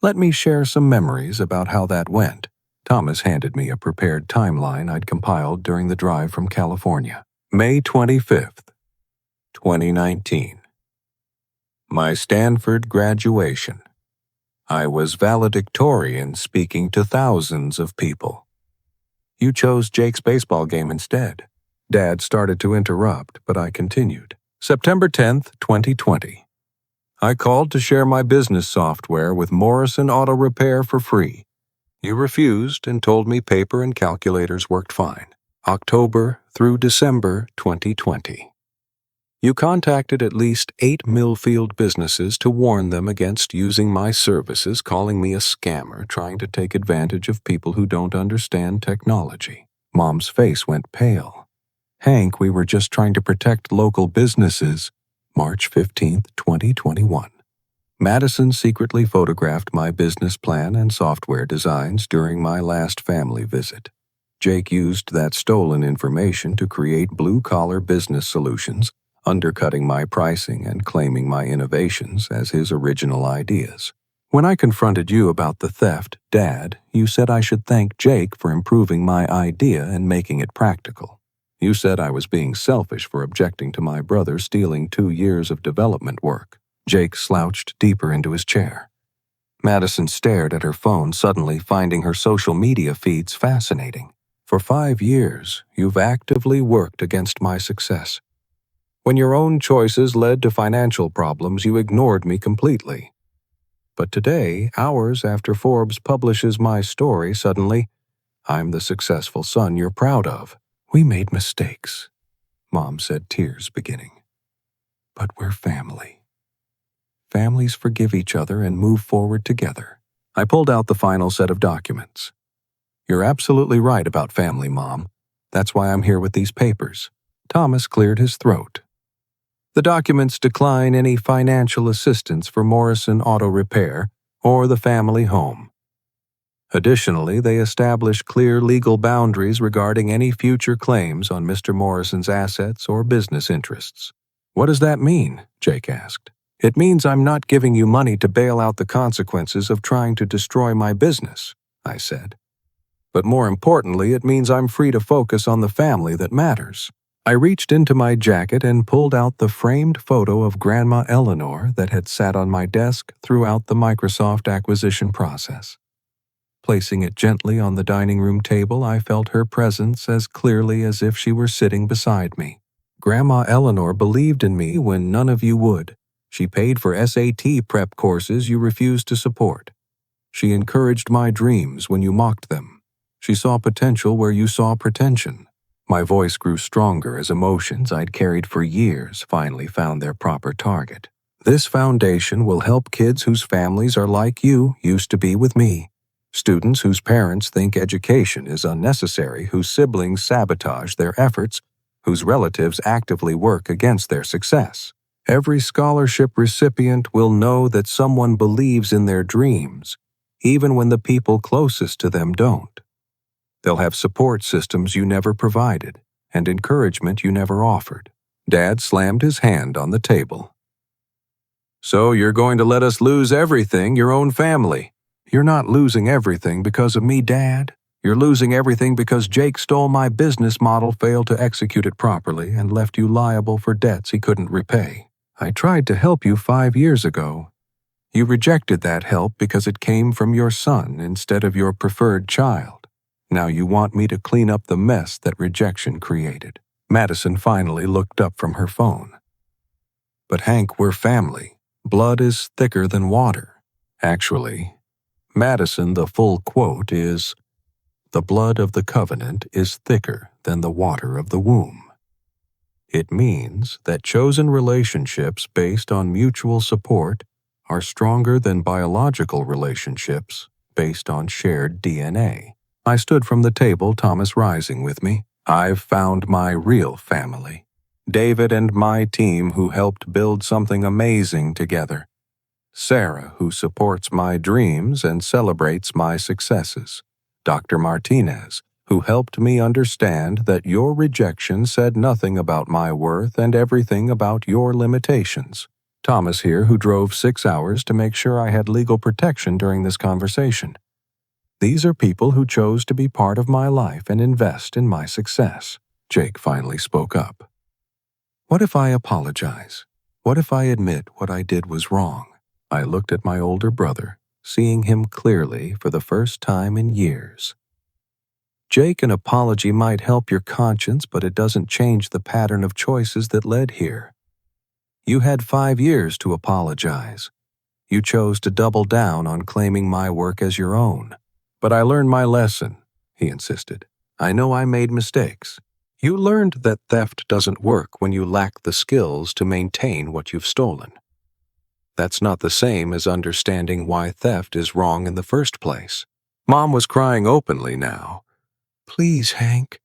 Let me share some memories about how that went. Thomas handed me a prepared timeline I'd compiled during the drive from California. May 25th, 2019. My Stanford graduation. I was valedictorian speaking to thousands of people. You chose Jake's baseball game instead. Dad started to interrupt, but I continued. September 10th, 2020. I called to share my business software with Morrison Auto Repair for free. You refused and told me paper and calculators worked fine. October through December 2020. You contacted at least 8 Millfield businesses to warn them against using my services, calling me a scammer trying to take advantage of people who don't understand technology. Mom's face went pale. Hank, we were just trying to protect local businesses. March 15th, 2021. Madison secretly photographed my business plan and software designs during my last family visit. Jake used that stolen information to create blue-collar business solutions, undercutting my pricing and claiming my innovations as his original ideas. When I confronted you about the theft, Dad, you said I should thank Jake for improving my idea and making it practical. You said I was being selfish for objecting to my brother stealing 2 years of development work. Jake slouched deeper into his chair. Madison stared at her phone, suddenly finding her social media feeds fascinating. For 5 years, you've actively worked against my success. When your own choices led to financial problems, you ignored me completely. But today, hours after Forbes publishes my story, suddenly, I'm the successful son you're proud of. We made mistakes, Mom said, tears beginning. But we're family. Families forgive each other and move forward together. I pulled out the final set of documents. You're absolutely right about family, Mom. That's why I'm here with these papers. Thomas cleared his throat. The documents decline any financial assistance for Morrison Auto Repair or the family home. Additionally, they establish clear legal boundaries regarding any future claims on Mr. Morrison's assets or business interests. What does that mean? Jake asked. It means I'm not giving you money to bail out the consequences of trying to destroy my business, I said. But more importantly, it means I'm free to focus on the family that matters. I reached into my jacket and pulled out the framed photo of Grandma Eleanor that had sat on my desk throughout the Microsoft acquisition process. Placing it gently on the dining room table, I felt her presence as clearly as if she were sitting beside me. Grandma Eleanor believed in me when none of you would. She paid for SAT prep courses you refused to support. She encouraged my dreams when you mocked them. She saw potential where you saw pretension. My voice grew stronger as emotions I'd carried for years finally found their proper target. This foundation will help kids whose families are like you used to be with me. Students whose parents think education is unnecessary, whose siblings sabotage their efforts, whose relatives actively work against their success. Every scholarship recipient will know that someone believes in their dreams, even when the people closest to them don't. They'll have support systems you never provided and encouragement you never offered. Dad slammed his hand on the table. So you're going to let us lose everything, your own family? You're not losing everything because of me, Dad. You're losing everything because Jake stole my business model, failed to execute it properly, and left you liable for debts he couldn't repay. I tried to help you 5 years ago. You rejected that help because it came from your son instead of your preferred child. Now you want me to clean up the mess that rejection created. Madison finally looked up from her phone. But Hank, we're family. Blood is thicker than water. Actually, Madison, the full quote is, "The blood of the covenant is thicker than the water of the womb." It means that chosen relationships based on mutual support are stronger than biological relationships based on shared DNA. I stood from the table, Thomas rising with me. I've found my real family. David and my team who helped build something amazing together. Sarah, who supports my dreams and celebrates my successes. Dr. Martinez, who helped me understand that your rejection said nothing about my worth and everything about your limitations. Thomas here, who drove 6 hours to make sure I had legal protection during this conversation. These are people who chose to be part of my life and invest in my success. Jake finally spoke up. What if I apologize? What if I admit what I did was wrong? I looked at my older brother, seeing him clearly for the first time in years. Jake, an apology might help your conscience, but it doesn't change the pattern of choices that led here. You had 5 years to apologize. You chose to double down on claiming my work as your own. But I learned my lesson, he insisted. I know I made mistakes. You learned that theft doesn't work when you lack the skills to maintain what you've stolen. That's not the same as understanding why theft is wrong in the first place. Mom was crying openly now. Please, Hank,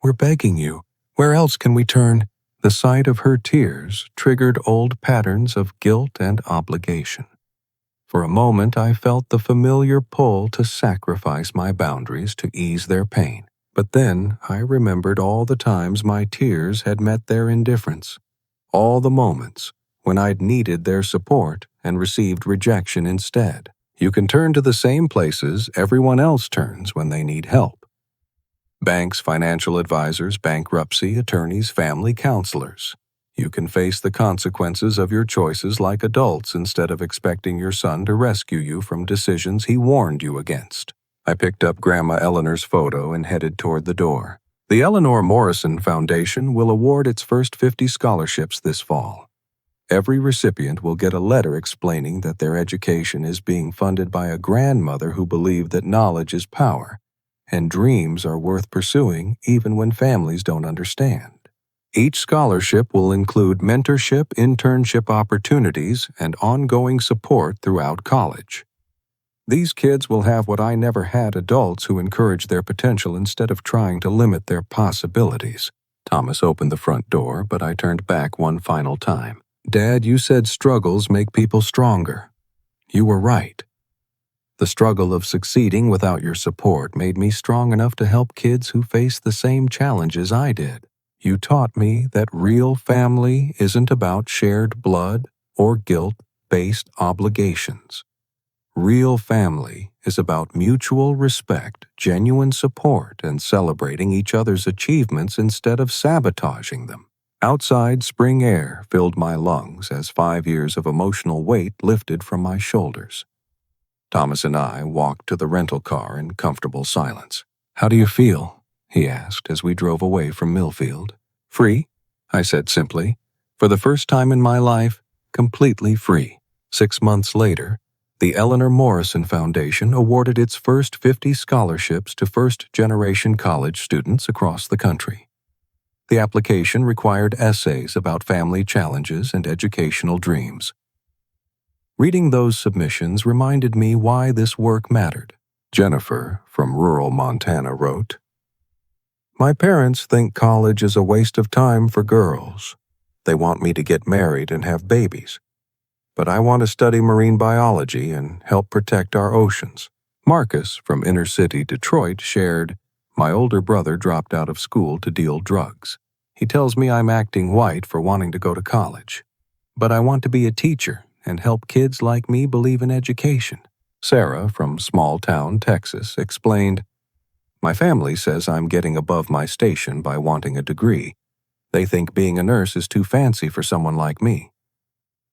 we're begging you. Where else can we turn? The sight of her tears triggered old patterns of guilt and obligation. For a moment, I felt the familiar pull to sacrifice my boundaries to ease their pain. But then I remembered all the times my tears had met their indifference. All the moments when I'd needed their support and received rejection instead. You can turn to the same places everyone else turns when they need help. Banks, financial advisors, bankruptcy attorneys, family counselors. You can face the consequences of your choices like adults instead of expecting your son to rescue you from decisions he warned you against. I picked up Grandma Eleanor's photo and headed toward the door. The Eleanor Morrison Foundation will award its first 50 scholarships this fall. Every recipient will get a letter explaining that their education is being funded by a grandmother who believed that knowledge is power, and dreams are worth pursuing even when families don't understand. Each scholarship will include mentorship, internship opportunities, and ongoing support throughout college. These kids will have what I never had: adults who encourage their potential instead of trying to limit their possibilities. Thomas opened the front door, but I turned back one final time. Dad, you said struggles make people stronger. You were right. The struggle of succeeding without your support made me strong enough to help kids who face the same challenges I did. You taught me that real family isn't about shared blood or guilt-based obligations. Real family is about mutual respect, genuine support, and celebrating each other's achievements instead of sabotaging them. Outside, spring air filled my lungs as 5 years of emotional weight lifted from my shoulders. Thomas and I walked to the rental car in comfortable silence. "How do you feel?" he asked as we drove away from Millfield. "Free," I said simply. "For the first time in my life, completely free." 6 months later, the Eleanor Morrison Foundation awarded its first 50 scholarships to first-generation college students across the country. The application required essays about family challenges and educational dreams. Reading those submissions reminded me why this work mattered. Jennifer, from rural Montana, wrote, "My parents think college is a waste of time for girls. They want me to get married and have babies. But I want to study marine biology and help protect our oceans." Marcus, from inner-city Detroit, shared, "My older brother dropped out of school to deal drugs. He tells me I'm acting white for wanting to go to college. But I want to be a teacher and help kids like me believe in education." Sarah, from small-town Texas, explained, "My family says I'm getting above my station by wanting a degree. They think being a nurse is too fancy for someone like me.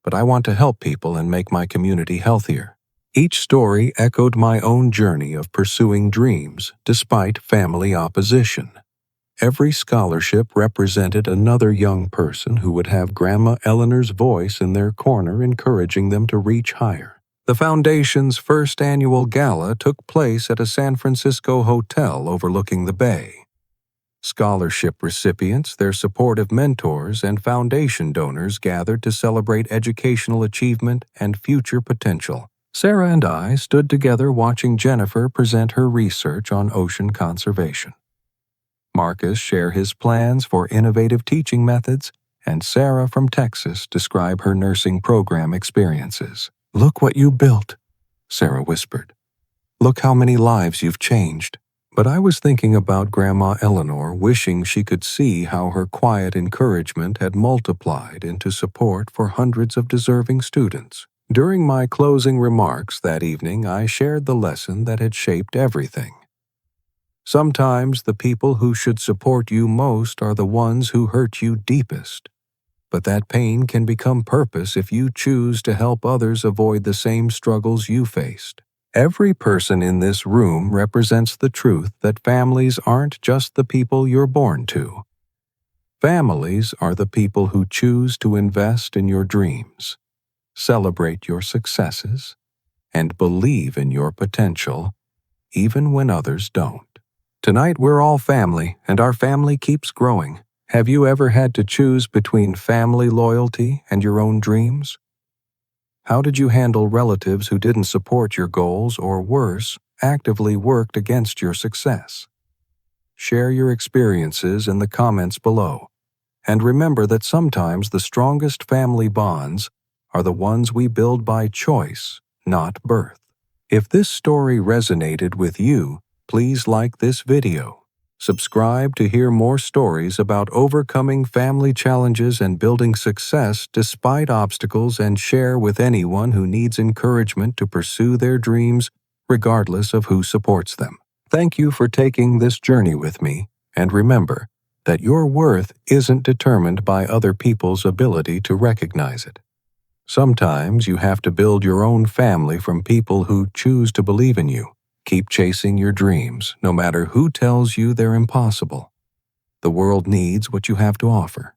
But I want to help people and make my community healthier." Each story echoed my own journey of pursuing dreams despite family opposition. Every scholarship represented another young person who would have Grandma Eleanor's voice in their corner encouraging them to reach higher. The Foundation's first annual gala took place at a San Francisco hotel overlooking the bay. Scholarship recipients, their supportive mentors, and foundation donors gathered to celebrate educational achievement and future potential. Sarah and I stood together watching Jennifer present her research on ocean conservation. Marcus share his plans for innovative teaching methods, and Sarah from Texas describe her nursing program experiences. "Look what you built," Sarah whispered. "Look how many lives you've changed." But I was thinking about Grandma Eleanor, wishing she could see how her quiet encouragement had multiplied into support for hundreds of deserving students. During my closing remarks that evening, I shared the lesson that had shaped everything. Sometimes the people who should support you most are the ones who hurt you deepest. But that pain can become purpose if you choose to help others avoid the same struggles you faced. Every person in this room represents the truth that families aren't just the people you're born to. Families are the people who choose to invest in your dreams, celebrate your successes, and believe in your potential, even when others don't. Tonight we're all family, and our family keeps growing. Have you ever had to choose between family loyalty and your own dreams? How did you handle relatives who didn't support your goals or, worse, actively worked against your success? Share your experiences in the comments below, and remember that sometimes the strongest family bonds are the ones we build by choice, not birth. If this story resonated with you, please like this video. Subscribe to hear more stories about overcoming family challenges and building success despite obstacles, and share with anyone who needs encouragement to pursue their dreams regardless of who supports them. Thank you for taking this journey with me, and remember that your worth isn't determined by other people's ability to recognize it. Sometimes you have to build your own family from people who choose to believe in you. Keep chasing your dreams, no matter who tells you they're impossible. The world needs what you have to offer.